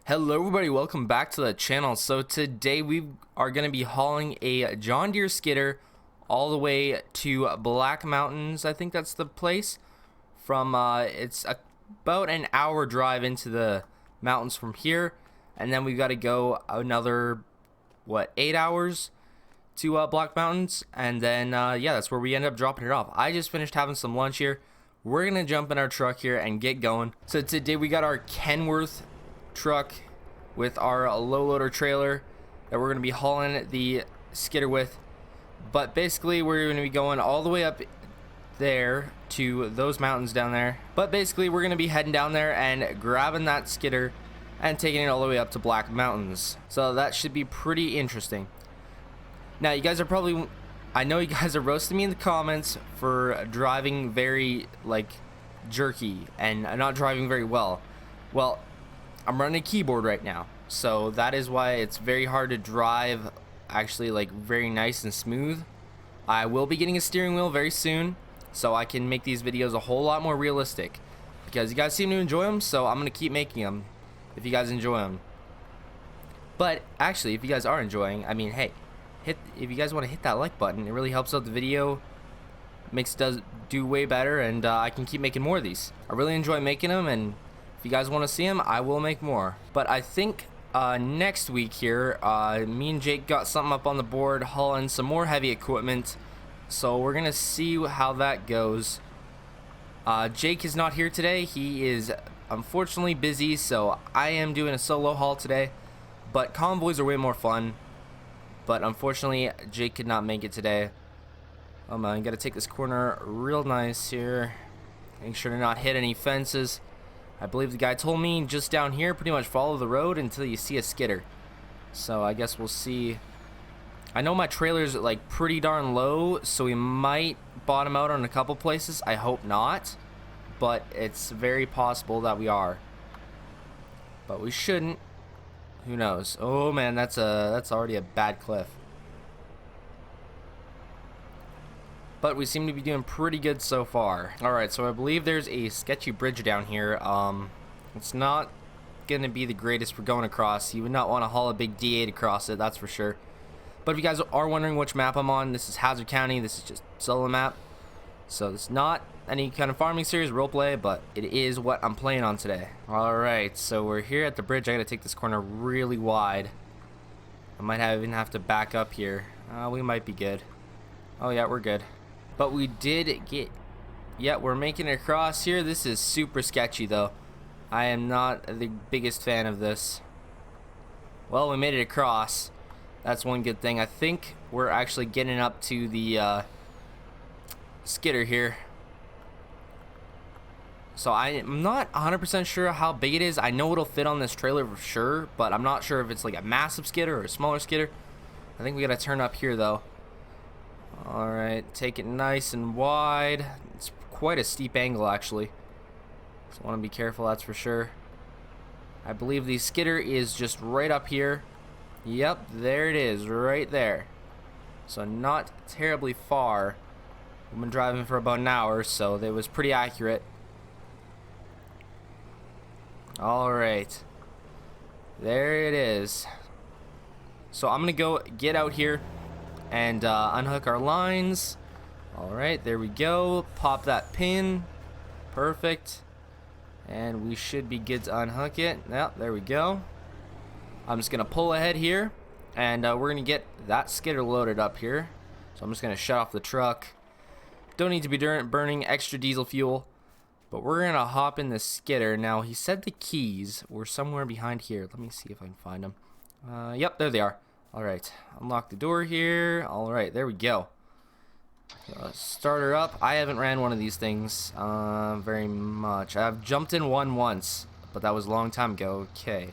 Hello everybody, welcome back to the channel. So today we are going to be hauling a John Deere Skidder all the way to Black Mountains. I think that's the place. From it's about an hour drive into the mountains from here, and then we've got to go another 8 hours to Black Mountains, and then yeah, that's where we end up dropping it off. I just finished having some lunch here. We're gonna jump in our truck here and get going. So today we got our Kenworth truck with our low loader trailer that we're going to be hauling the skidder with, but basically we're going to be going all the way up there to those mountains down there. But basically we're going to be heading down there and grabbing that skidder and taking it all the way up to Black Mountains. So that should be pretty interesting. Now you guys are probably, I know you guys are roasting me in the comments for driving very jerky and not driving very well. Well, I'm running a keyboard right now, so that is why it's very hard to drive actually very nice and smooth. I will be getting a steering wheel very soon, so I can make these videos a whole lot more realistic, because you guys seem to enjoy them, so I'm gonna keep making them if you guys enjoy them. But actually, if you guys are enjoying, I mean, hey, if you guys want to hit that like button, it really helps out the video, does do way better, and I can keep making more of these. I really enjoy making them, and if you guys want to see them, I will make more. But I think next week here, me and Jake got something up on the board, hauling some more heavy equipment. So we're gonna see how that goes. Jake is not here today. He is unfortunately busy, so I am doing a solo haul today. But convoys are way more fun. But unfortunately, Jake could not make it today. Oh man, gotta take this corner real nice here. Make sure to not hit any fences. I believe the guy told me just down here, pretty much follow the road until you see a skidder. So I guess we'll see. I know my trailer's pretty darn low, so we might bottom out on a couple places. I hope not, but it's very possible that we are. But we shouldn't. Who knows? Oh man, that's already a bad cliff. But we seem to be doing pretty good so far. Alright, so I believe there's a sketchy bridge down here. It's not gonna be the greatest for going across. You would not want to haul a big D8 across it, that's for sure. But if you guys are wondering which map I'm on, this is Hazzard County. This is just solo map. So it's not any kind of farming series, roleplay, but it is what I'm playing on today. Alright, so we're here at the bridge. I gotta take this corner really wide. I might even have to back up here. We might be good. Oh yeah, we're good. But we did get, yeah, we're making it across here. This is super sketchy though. I am not the biggest fan of this. Well, we made it across. That's one good thing. I think we're actually getting up to the skidder here. So I'm not 100% sure how big it is. I know it'll fit on this trailer for sure, but I'm not sure if it's a massive skidder or a smaller skidder. I think we gotta turn up here though. Alright, take it nice and wide. It's quite a steep angle actually, so I want to be careful, that's for sure. I believe the skidder is just right up here. Yep, there it is, right there. So not terribly far. We've been driving for about an hour, so that was pretty accurate. Alright, there it is. So I'm gonna go get out here and unhook our lines. Alright, there we go. Pop that pin. Perfect. And we should be good to unhook it. Yep, there we go. I'm just gonna pull ahead here, and we're gonna get that skidder loaded up here. So I'm just gonna shut off the truck. Don't need to be burning extra diesel fuel, but we're gonna hop in the skidder. Now he said the keys were somewhere behind here. Let me see if I can find them. Yep, there they are. Alright, unlock the door here. Alright, there we go. Start her up. I haven't ran one of these things very much. I've jumped in one once, but that was a long time ago. Okay.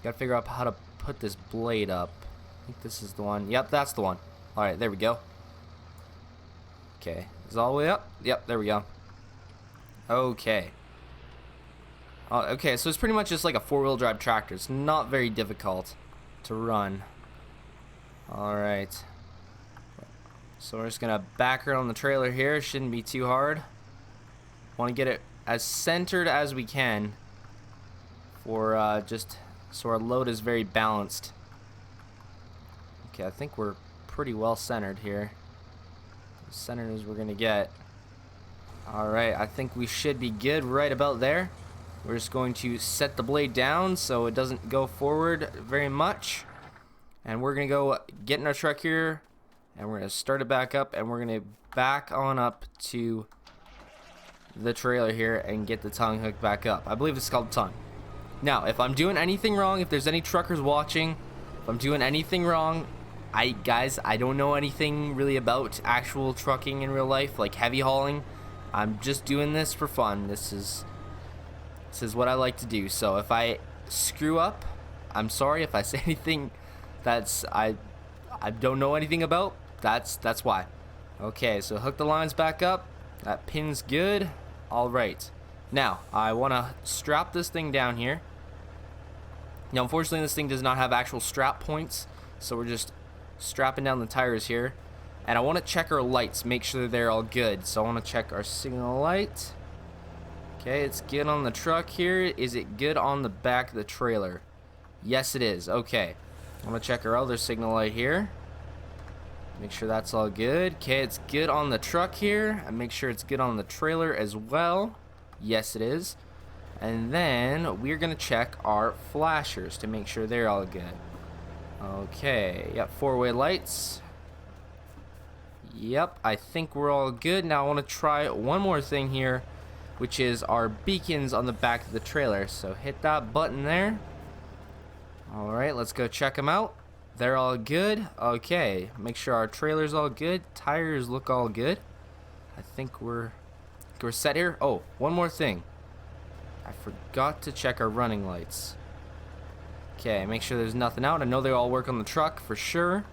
Gotta figure out how to put this blade up. I think this is the one. Yep, that's the one. Alright, there we go. Okay. Is it all the way up? Yep, there we go. Okay. Okay, so it's pretty much just like a four-wheel drive tractor. It's not very difficult to run. Alright, so we're just gonna back her on the trailer here. Shouldn't be too hard. Want to get it as centered as we can for just so our load is very balanced. Okay, I think we're pretty well centered here. As centered as we're gonna get. Alright, I think we should be good right about there. We're just going to set the blade down so it doesn't go forward very much. And we're gonna go get in our truck here, and we're gonna start it back up, and we're gonna back on up to the trailer here and get the tongue hooked back up. I believe it's called tongue. Now, if I'm doing anything wrong, if there's any truckers watching, if I'm doing anything wrong, guys, I don't know anything really about actual trucking in real life, like heavy hauling. I'm just doing this for fun. This is what I like to do. So if I screw up, I'm sorry. If I say anything that's I don't know anything about, that's why. Okay, so hook the lines back up. That pin's good. All right. Now I want to strap this thing down here. Now, unfortunately, this thing does not have actual strap points, so we're just strapping down the tires here. And I want to check our lights, make sure they're all good. So I want to check our signal light. Okay, it's good on the truck here. Is it good on the back of the trailer? Yes, it is. Okay. I'm going to check our other signal light here. Make sure that's all good. Okay, it's good on the truck here. And make sure it's good on the trailer as well. Yes, it is. And then we're going to check our flashers to make sure they're all good. Okay, yep, four-way lights. Yep, I think we're all good. Now I want to try one more thing here, which is our beacons on the back of the trailer. So hit that button there. Alright, let's go check them out. They're all good. Okay, make sure our trailer's all good. Tires look all good. I think we're set here. Oh, one more thing. I forgot to check our running lights. Okay, make sure there's nothing out. I know they all work on the truck for sure.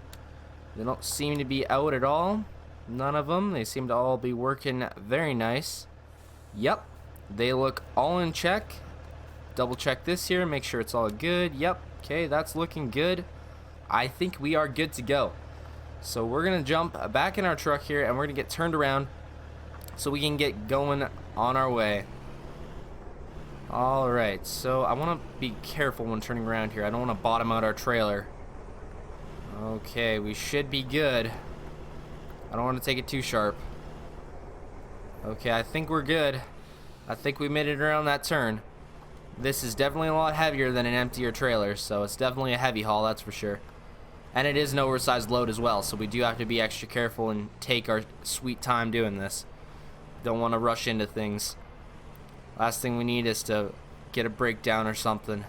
They don't seem to be out at all. None of them. They seem to all be working very nice. Yep, they look all in check. Double check this here, make sure it's all good. Yep, okay, that's looking good. I think we are good to go. So we're gonna jump back in our truck here, and we're gonna get turned around so we can get going on our way. Alright, so I want to be careful when turning around here. I don't want to bottom out our trailer. Okay, we should be good. I don't want to take it too sharp. Okay, I think we're good. I think we made it around that turn. This is definitely a lot heavier than an emptier trailer, so it's definitely a heavy haul, that's for sure. And it is an oversized load as well, so we do have to be extra careful and take our sweet time doing this. Don't want to rush into things. Last thing we need is to get a breakdown or something.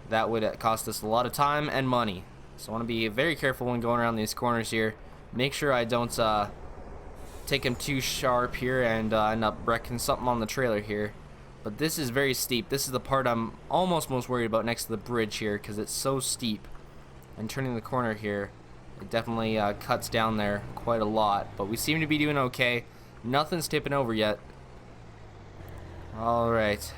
That would cost us a lot of time and money. So I want to be very careful when going around these corners here. Make sure I don't take them too sharp here and end up wrecking something on the trailer here. But this is very steep. This is the part I'm almost most worried about next to the bridge here, because it's so steep. And turning the corner here, it definitely cuts down there quite a lot. But we seem to be doing okay. Nothing's tipping over yet. Alright,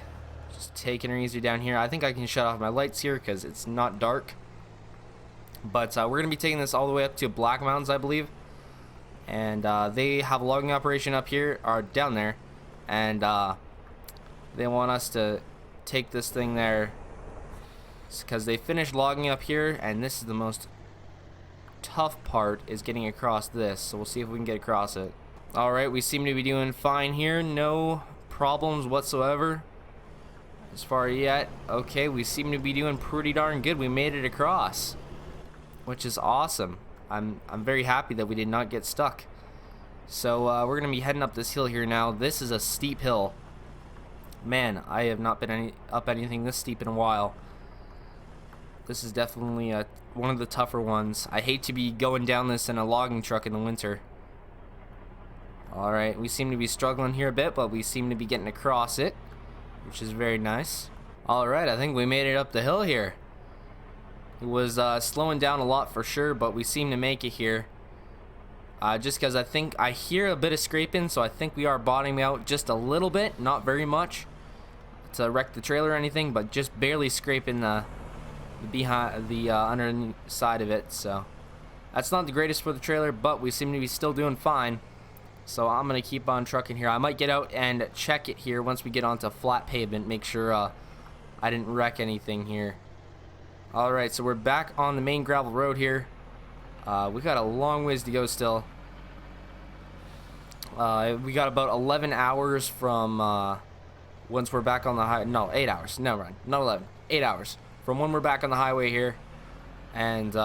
just taking her easy down here. I think I can shut off my lights here because it's not dark. But we're going to be taking this all the way up to Black Mountains, I believe. And they have a logging operation up here, or down there. And they want us to take this thing there because they finished logging up here. And this is the most tough part, is getting across this. So we'll see if we can get across it. Alright, we seem to be doing fine here. No problems whatsoever as far yet. Okay, we seem to be doing pretty darn good. We made it across, which is awesome. I'm very happy that we did not get stuck. So we're gonna be heading up this hill here now. This is a steep hill. Man, I have not been up anything this steep in a while. This is definitely one of the tougher ones. I hate to be going down this in a logging truck in the winter. Alright, we seem to be struggling here a bit, but we seem to be getting across it, which is very nice. Alright, I think we made it up the hill here. It was slowing down a lot for sure, but we seem to make it here. Just because I think I hear a bit of scraping, so I think we are bottoming out just a little bit, not very much to wreck the trailer or anything, but just barely scraping the underside of it. So that's not the greatest for the trailer, but we seem to be still doing fine. So I'm going to keep on trucking here. I might get out and check it here once we get onto flat pavement, make sure I didn't wreck anything here. Alright, so we're back on the main gravel road here. We got a long ways to go still. We got about 11 hours from once we're back on the highway. No, 8 hours. No, run. Not 11. 8 hours from when we're back on the highway here. And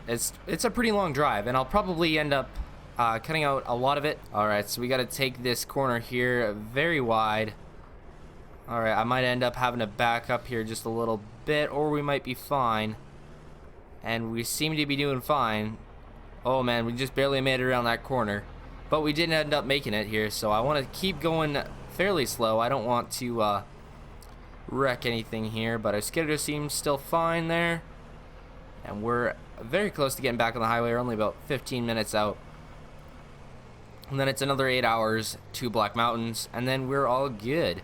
it's a pretty long drive, and I'll probably end up cutting out a lot of it. Alright, so we got to take this corner here very wide. Alright, I might end up having to back up here just a little bit, or we might be fine. And we seem to be doing fine. Oh man, we just barely made it around that corner. But we didn't end up making it here, so I want to keep going fairly slow. I don't want to wreck anything here, but our skidder seems still fine there. And we're very close to getting back on the highway. We're only about 15 minutes out. And then it's another 8 hours to Black Mountains, and then we're all good.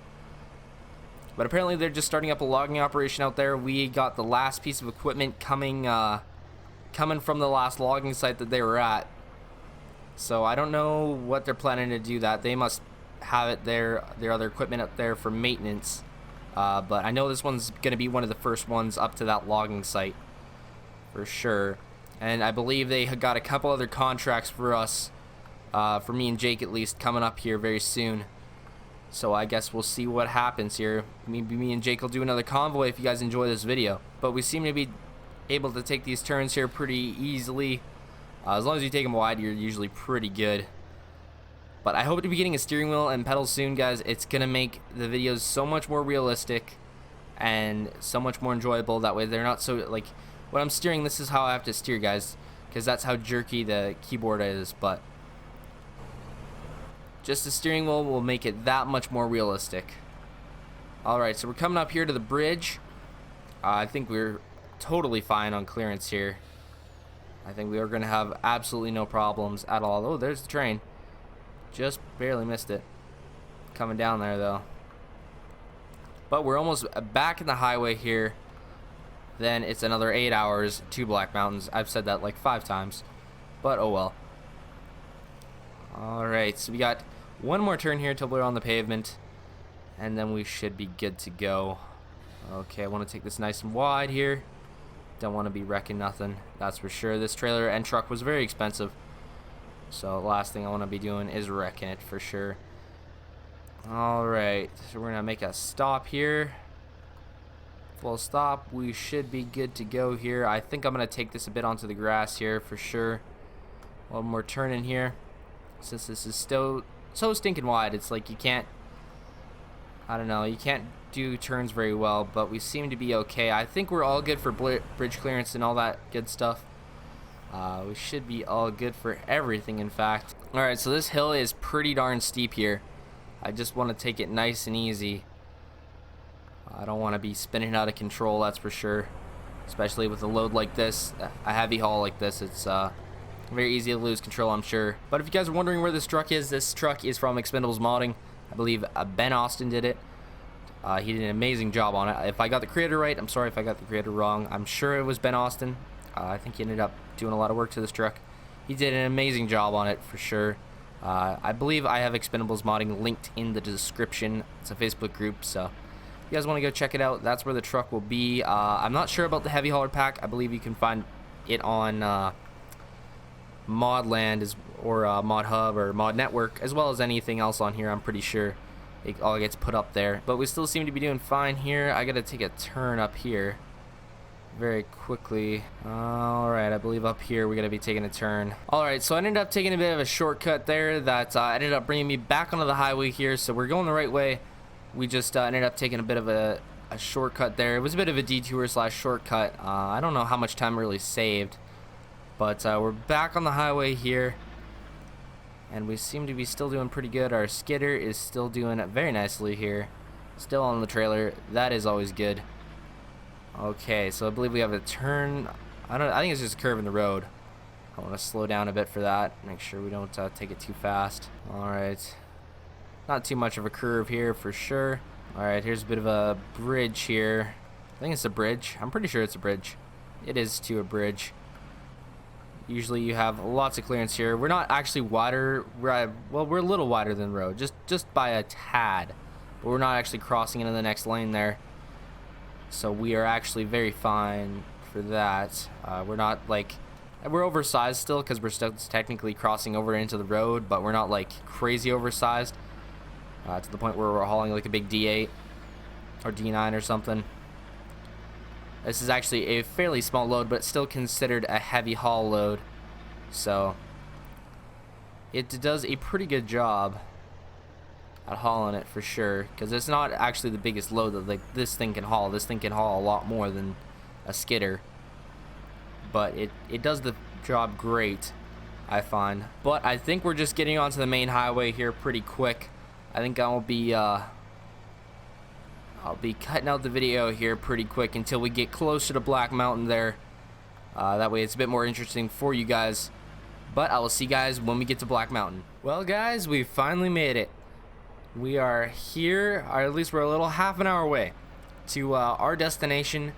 But apparently they're just starting up a logging operation out there. We got the last piece of equipment coming from the last logging site that they were at. So I don't know what they're planning to do that. They must have it there, their other equipment up there for maintenance. But I know this one's going to be one of the first ones up to that logging site for sure. And I believe they got a couple other contracts for us, for me and Jake at least, coming up here very soon. So I guess we'll see what happens here. Maybe me and Jake will do another convoy if you guys enjoy this video. But we seem to be able to take these turns here pretty easily. As long as you take them wide, you're usually pretty good. But I hope to be getting a steering wheel and pedals soon, guys. It's going to make the videos so much more realistic and so much more enjoyable. That way they're not so, like, when I'm steering, this is how I have to steer, guys. Because that's how jerky the keyboard is. But just the steering wheel will make it that much more realistic. Alright, so we're coming up here to the bridge. I think we're totally fine on clearance here. I think we are going to have absolutely no problems at all. Oh, there's the train. Just barely missed it. Coming down there, though. But we're almost back in the highway here. Then it's another 8 hours to Black Mountains. I've said that like 5 times. But oh well. Alright, so we got one more turn here till we're on the pavement, and then we should be good to go. Okay, I want to take this nice and wide here. Don't want to be wrecking nothing, that's for sure. This trailer and truck was very expensive, so last thing I want to be doing is wrecking it for sure. Alright, so we're going to make a stop here. Full stop. We should be good to go here. I think I'm going to take this a bit onto the grass here for sure. One more turn in here. Since this is still so stinking wide, it's like you can't, I don't know, you can't do turns very well, but we seem to be okay. I think we're all good for bridge clearance and all that good stuff. We should be all good for everything, in fact. Alright, so this hill is pretty darn steep here. I just want to take it nice and easy. I don't want to be spinning out of control, that's for sure. Especially with a load like this, a heavy haul like this, it's very easy to lose control, I'm sure. But if you guys are wondering where this truck is from Expendables Modding. I believe Ben Austin did it. He did an amazing job on it. If I got the creator right, I'm sorry if I got the creator wrong. I'm sure it was Ben Austin. I think he ended up doing a lot of work to this truck. He did an amazing job on it for sure. I believe I have Expendables Modding linked in the description. It's a Facebook group, so if you guys want to go check it out, that's where the truck will be. I'm not sure about the heavy hauler pack. I believe you can find it on Modland or Mod Hub or Mod Network, as well as anything else on here. I'm pretty sure it all gets put up there. But we still seem to be doing fine here. I gotta take a turn up here very quickly. Alright, I believe up here we gotta be taking a turn. Alright, so I ended up taking a bit of a shortcut there that ended up bringing me back onto the highway here, so we're going the right way. We just ended up taking a bit of a shortcut there. It was a bit of a detour slash shortcut. I don't know how much time really saved, but we're back on the highway here, and we seem to be still doing pretty good. Our skidder is still doing it very nicely here, still on the trailer. That is always good. Okay, so I believe we have a turn. I think it's just a curve in the road. I want to slow down a bit for that, make sure we don't take it too fast. Alright, not too much of a curve here for sure. Alright, here's a bit of a bridge here. I think it's a bridge. I'm pretty sure it's a bridge. It is to a bridge. Usually you have lots of clearance here. We're not actually wider. Well, we're a little wider than the road, just by a tad. But we're not actually crossing into the next lane there. so we are actually very fine for that. We're not like, we're oversized still because we're still technically crossing over into the road, but we're not like crazy oversized to the point where we're hauling like a big D8 or D9 or something. This is actually a fairly small load, but it's still considered a heavy haul load, so it does a pretty good job at hauling it for sure, because it's not actually the biggest load that like this thing can haul. This thing can haul a lot more than a skidder, but it does the job great, I find. But I think we're just getting onto the main highway here pretty quick. I think I'll be cutting out the video here pretty quick until we get closer to Black Mountain there. That way it's a bit more interesting for you guys. But I will see you guys when we get to Black Mountain. Well guys, we finally made it. We are here, or at least we're a little half an hour away to our destination.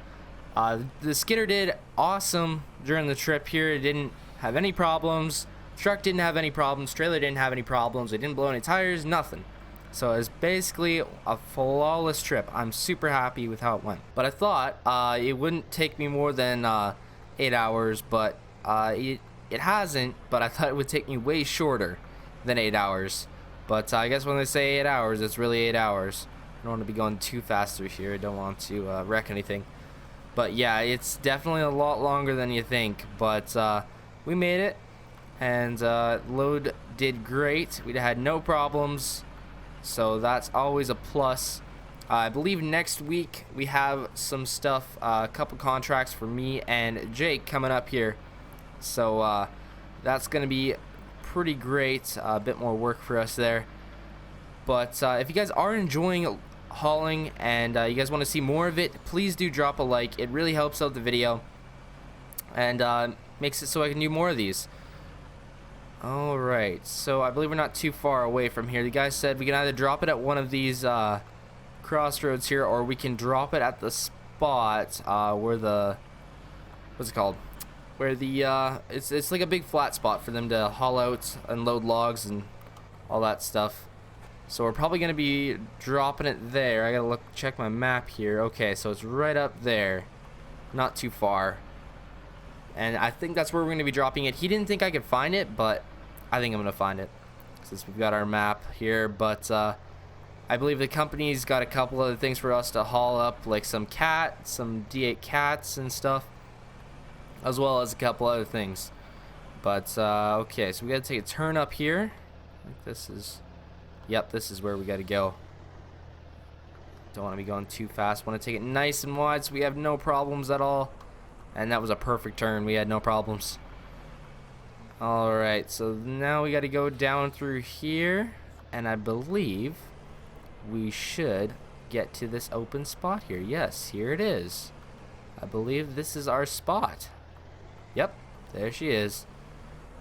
The skidder did awesome during the trip here. It didn't have any problems. Truck didn't have any problems. Trailer didn't have any problems. It didn't blow any tires, nothing. So it's basically a flawless trip. I'm super happy with how it went. But I thought it wouldn't take me more than 8 hours, but it hasn't. But I thought it would take me way shorter than 8 hours. But I guess when they say 8 hours, it's really 8 hours. I don't want to be going too fast through here. I don't want to wreck anything. But yeah, it's definitely a lot longer than you think. But we made it, and load did great. We had no problems, so that's always a plus. I believe next week we have some stuff, a couple contracts for me and Jake coming up here. So that's going to be pretty great, a bit more work for us there. But if you guys are enjoying hauling and you guys want to see more of it, please do drop a like. It really helps out the video and makes it so I can do more of these. Alright, so I believe we're not too far away from here. The guy said we can either drop it at one of these crossroads here, or we can drop it at the spot where the, what's it called, where the it's like a big flat spot for them to haul out, unload logs and all that stuff. So we're probably gonna be dropping it there. I gotta check my map here. Okay, so it's right up there, not too far, and I think that's where we're gonna be dropping it. He didn't think I could find it, but I think I'm gonna find it since we've got our map here. But I believe the company's got a couple other things for us to haul up, like some D8 cats and stuff, as well as a couple other things. But okay, so we gotta take a turn up here. I think this is, yep, this is where we gotta go. Don't want to be going too fast. Want to take it nice and wide so we have no problems at all. And that was a perfect turn. We had no problems. Alright, so now we gotta go down through here, and I believe we should get to this open spot here. Yes, here it is. I believe this is our spot. Yep, there she is.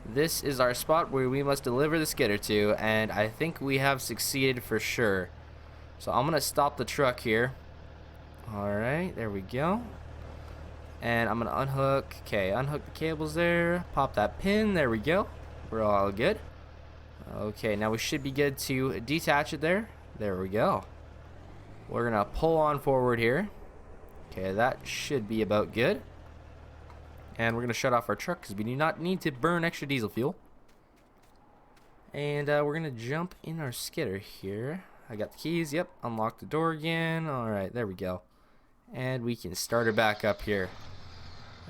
This is our spot where we must deliver the skidder to, and I think we have succeeded for sure. So I'm gonna stop the truck here. Alright, there we go. And I'm gonna unhook. Okay, unhook the cables there. Pop that pin. There we go. We're all good. Okay, now we should be good to detach it there. There we go. We're gonna pull on forward here. Okay, that should be about good. And we're gonna shut off our truck because we do not need to burn extra diesel fuel. And we're gonna jump in our skidder here. I got the keys. Yep, unlock the door again. All right, there we go. And we can start her back up here.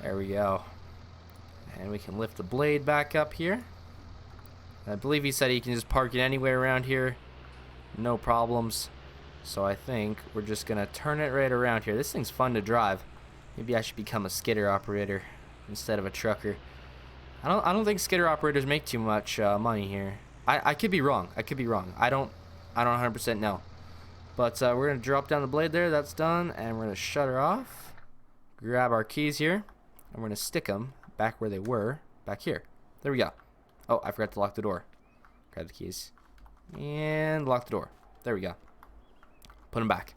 There we go. And we can lift the blade back up here. I believe he said he can just park it anywhere around here, no problems. So I think we're just gonna turn it right around here. This thing's fun to drive. Maybe I should become a skidder operator instead of a trucker. I don't think skidder operators make too much money here. I could be wrong. I could be wrong. I don't 100% know. But we're gonna drop down the blade there. That's done, and we're gonna shut her off. Grab our keys here, and we're gonna stick them back where they were, back here. There we go. Oh, I forgot to lock the door. Grab the keys and lock the door. There we go. Put them back.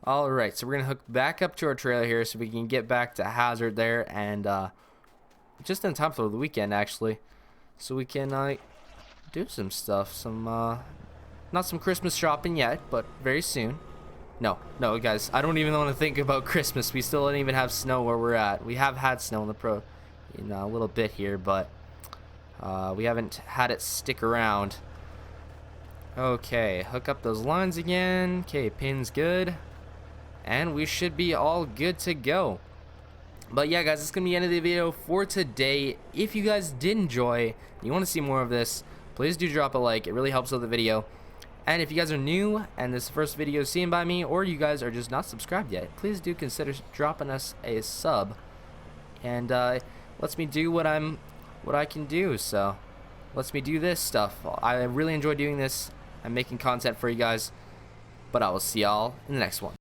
All right, so we're gonna hook back up to our trailer here so we can get back to Hazzard there, and just in time for the weekend actually, so we can do some stuff. Not some Christmas shopping yet, but very soon. No, guys, I don't even want to think about Christmas. We still don't even have snow where we're at. We have had snow in a little bit here, but we haven't had it stick around. Okay, hook up those lines again. Okay, pin's good. And we should be all good to go. But yeah, guys, it's going to be the end of the video for today. If you guys did enjoy, and you want to see more of this, please do drop a like. It really helps with the video. And if you guys are new and this first video is seen by me, or you guys are just not subscribed yet, please do consider dropping us a sub. And lets me do what I can do. So lets me do this stuff. I really enjoy doing this. I'm making content for you guys. But I will see y'all in the next one.